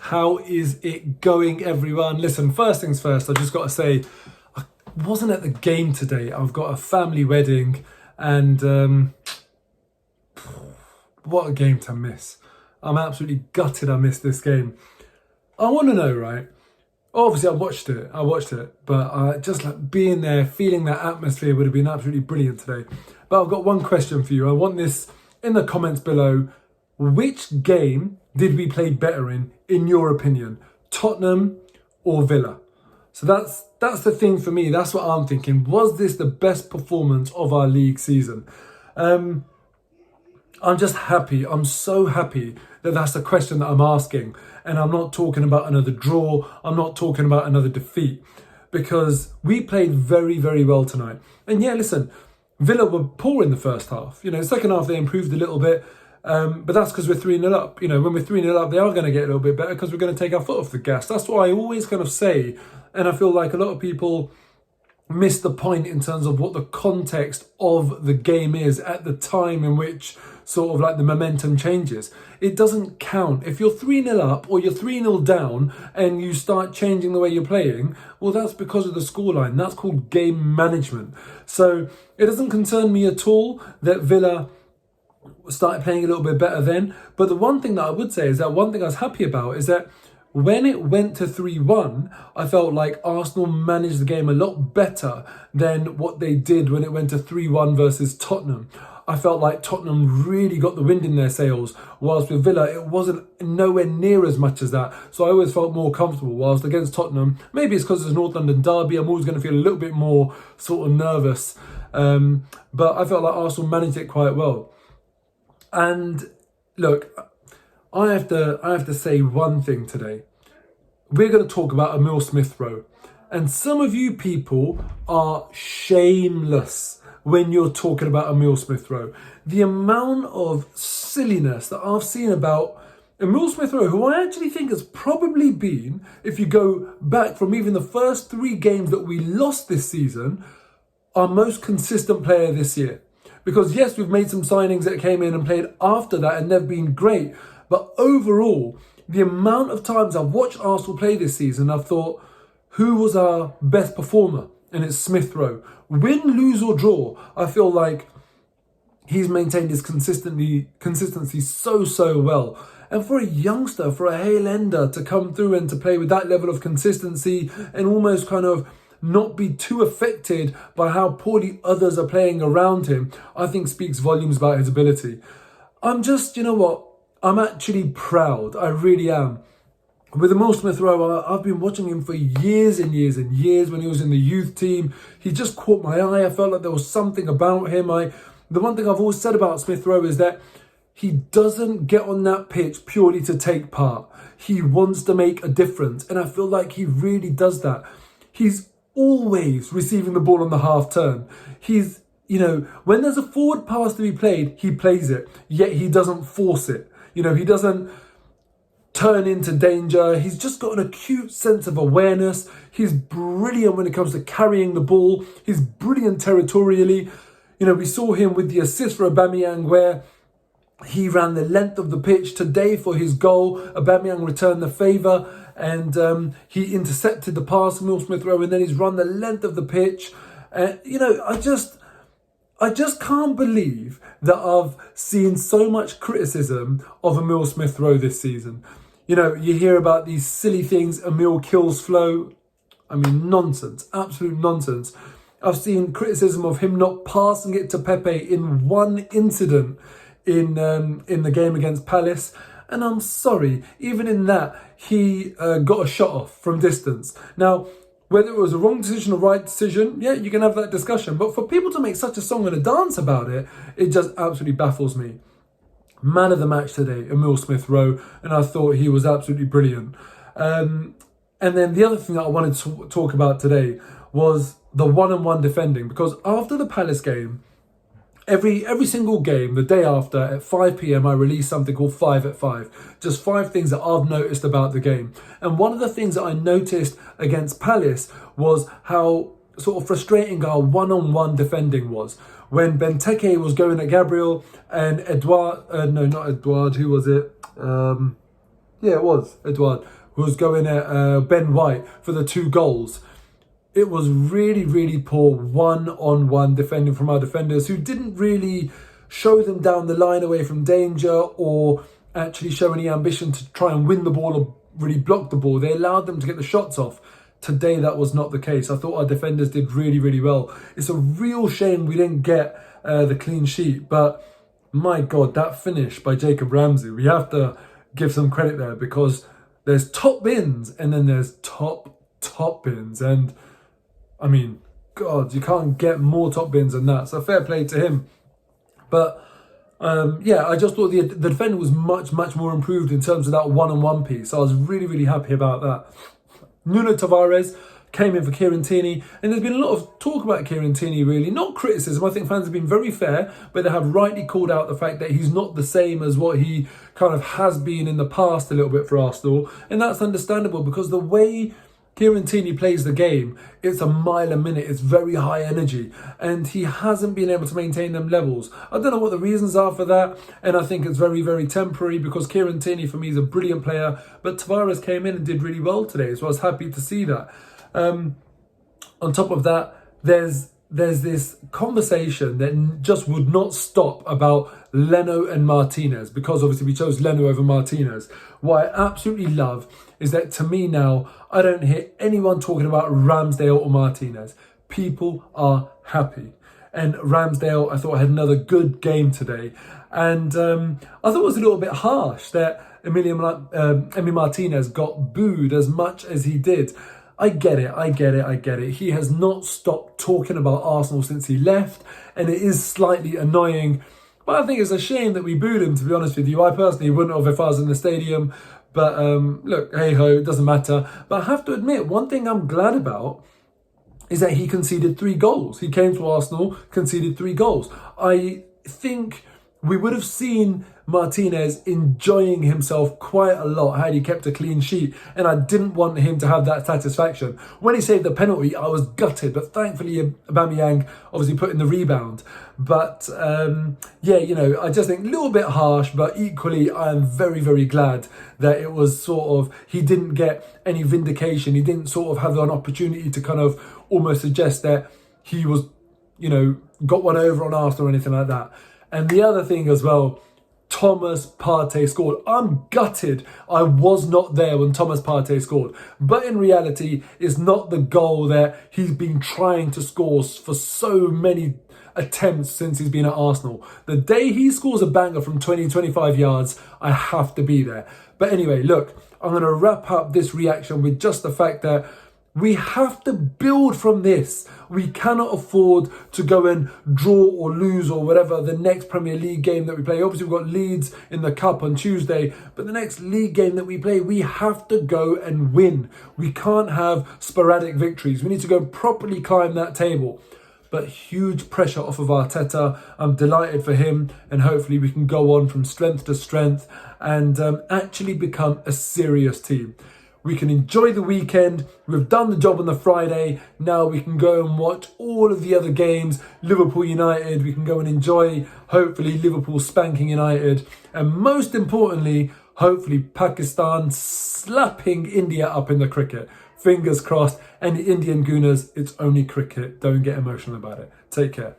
How is it going, everyone? Listen, first things first, I just got to say, I wasn't at the game today. I've got a family wedding, and what a game to miss. I'm absolutely gutted I missed this game. I want to know, right? Obviously, I watched it, but just like being there, feeling that atmosphere would have been absolutely brilliant today. But I've got one question for you. I want this in the comments below. Which game did we play better in your opinion? Tottenham or Villa? So that's the thing for me. That's what I'm thinking. Was this the best performance of our league season? I'm just happy. I'm so happy that that's the question that I'm asking. And I'm not talking about another draw. I'm not talking about another defeat. Because we played very, very well tonight. And yeah, listen, Villa were poor in the first half. You know, second half they improved a little bit. But that's because we're 3-0 up. You know, when we're 3-0 up, they are going to get a little bit better because we're going to take our foot off the gas. That's what I always kind of say. And I feel like a lot of people miss the point in terms of what the context of the game is at the time in which sort of like the momentum changes. It doesn't count. If you're 3-0 up or you're 3-0 down and you start changing the way you're playing, well, that's because of the scoreline. That's called game management. So it doesn't concern me at all that Villa started playing a little bit better then. But the one thing that I would say is that one thing I was happy about is that when it went to 3-1, I felt like Arsenal managed the game a lot better than what they did when it went to 3-1 versus Tottenham. I felt like Tottenham really got the wind in their sails, whilst with Villa, it wasn't nowhere near as much as that. So I always felt more comfortable, whilst against Tottenham, maybe it's because it's a North London derby, I'm always going to feel a little bit more sort of nervous. But I felt like Arsenal managed it quite well. And look, I have to say one thing today. We're going to talk about Emile Smith Rowe. And some of you people are shameless when you're talking about Emile Smith Rowe. The amount of silliness that I've seen about Emile Smith Rowe, who I actually think has probably been, if you go back from even the first 3 games that we lost this season, our most consistent player this year. Because yes, we've made some signings that came in and played after that and they've been great. But overall, the amount of times I've watched Arsenal play this season, I've thought, who was our best performer? And it's Smith Rowe. Win, lose or draw, I feel like he's maintained his consistency so well. And for a youngster, for a Haider to come through and to play with that level of consistency and almost kind of not be too affected by how poorly others are playing around him, I think speaks volumes about his ability. I'm just, you know what? I'm actually proud. I really am. With Emile Smith Rowe, I've been watching him for years and years and years when he was in the youth team. He just caught my eye. I felt like there was something about him. The one thing I've always said about Smith Rowe is that he doesn't get on that pitch purely to take part. He wants to make a difference. And I feel like he really does that. He's always receiving the ball on the half turn. He's, you know, when there's a forward pass to be played, he plays it. Yet he doesn't force it. You know, he doesn't turn into danger. He's just got an acute sense of awareness. He's brilliant when it comes to carrying the ball. He's brilliant territorially. You know, we saw him with the assist for AUBAMEYANG where he ran the length of the pitch today for his goal. AUBAMEYANG returned the favour and he intercepted the pass from Emile Smith Rowe and then he's run the length of the pitch. You know, I just can't believe that I've seen so much criticism of Emile Smith Rowe this season. You know, you hear about these silly things, Emile kills flow. I mean, nonsense, absolute nonsense. I've seen criticism of him not passing it to Pepe in one incident in the game against Palace. And I'm sorry, even in that, he got a shot off from distance. Now, whether it was a wrong decision or right decision, yeah, you can have that discussion. But for people to make such a song and a dance about it, it just absolutely baffles me. Man of the match today, Emile Smith Rowe, and I thought he was absolutely brilliant. And then the other thing that I wanted to talk about today was the one-on-one defending, because after the Palace game, every single game, the day after at 5 p.m, I released something called 5 at 5. Just 5 things that I've noticed about the game. And one of the things that I noticed against Palace was how sort of frustrating our one-on-one defending was. When Benteke was going at Gabriel and Edouard, no, not Edouard, who was it? Yeah, it was Edouard. was going at Ben White for the 2 goals. It was really, really poor one-on-one defending from our defenders, who didn't really show them down the line away from danger or actually show any ambition to try and win the ball or really block the ball. They allowed them to get the shots off. Today, that was not the case. I thought our defenders did really, really well. It's a real shame we didn't get the clean sheet, but my God, that finish by Jacob Ramsey, we have to give some credit there, because there's top bins and then there's top bins. And I mean, God, you can't get more top bins than that. So fair play to him. But yeah, I just thought the defender was much more improved in terms of that one-on-one piece. So I was really, really happy about that. Nuno Tavares came in for Kieran Tierney, and there's been a lot of talk about Kieran Tierney, really. Not criticism, I think fans have been very fair, but they have rightly called out the fact that he's not the same as what he kind of has been in the past a little bit for Arsenal. And that's understandable, because the way Kieran Tierney plays the game, it's a mile a minute, it's very high energy, and he hasn't been able to maintain them levels. I don't know what the reasons are for that, and I think it's very temporary, because Kieran Tierney for me is a brilliant player, but Tavares came in and did really well today, so I was happy to see that. On top of that, there's this conversation that just would not stop about Leno and Martinez, because obviously we chose Leno over Martinez. What I absolutely love is that, to me now, I don't hear anyone talking about Ramsdale or Martinez. People are happy. And Ramsdale, I thought, had another good game today. And I thought it was a little bit harsh that Emi Martinez got booed as much as he did. I get it. He has not stopped talking about Arsenal since he left, and it is slightly annoying. But I think it's a shame that we booed him, to be honest with you. I personally wouldn't have if I was in the stadium. But look, hey-ho, it doesn't matter. But I have to admit, one thing I'm glad about is that he conceded 3 goals. He came to Arsenal, conceded 3 goals. I think we would have seen Martinez enjoying himself quite a lot had he kept a clean sheet, and I didn't want him to have that satisfaction. When he saved the penalty, I was gutted, but thankfully AUBAMEYANG obviously put in the rebound. But yeah, you know, I just think a little bit harsh, but equally I am very glad that it was sort of, he didn't get any vindication. He didn't sort of have an opportunity to kind of almost suggest that he was, you know, got one over on Arsenal or anything like that. And the other thing as well, Thomas Partey scored. I'm gutted I was not there when Thomas Partey scored. But in reality, it's not the goal that he's been trying to score for so many attempts since he's been at Arsenal. The day he scores a banger from 20-25 yards, I have to be there. But anyway, look, I'm going to wrap up this reaction with just the fact that we have to build from this. We cannot afford to go and draw or lose or whatever the next Premier League game that we play. Obviously, we've got Leeds in the Cup on Tuesday, but the next league game that we play, we have to go and win. We can't have sporadic victories. We need to go properly climb that table. But huge pressure off of Arteta. I'm delighted for him, and hopefully we can go on from strength to strength and actually become a serious team. We can enjoy the weekend. We've done the job on the Friday. Now we can go and watch all of the other games. Liverpool United. We can go and enjoy, hopefully, Liverpool spanking United. And most importantly, hopefully, Pakistan slapping India up in the cricket. Fingers crossed. And the Indian Gooners, it's only cricket. Don't get emotional about it. Take care.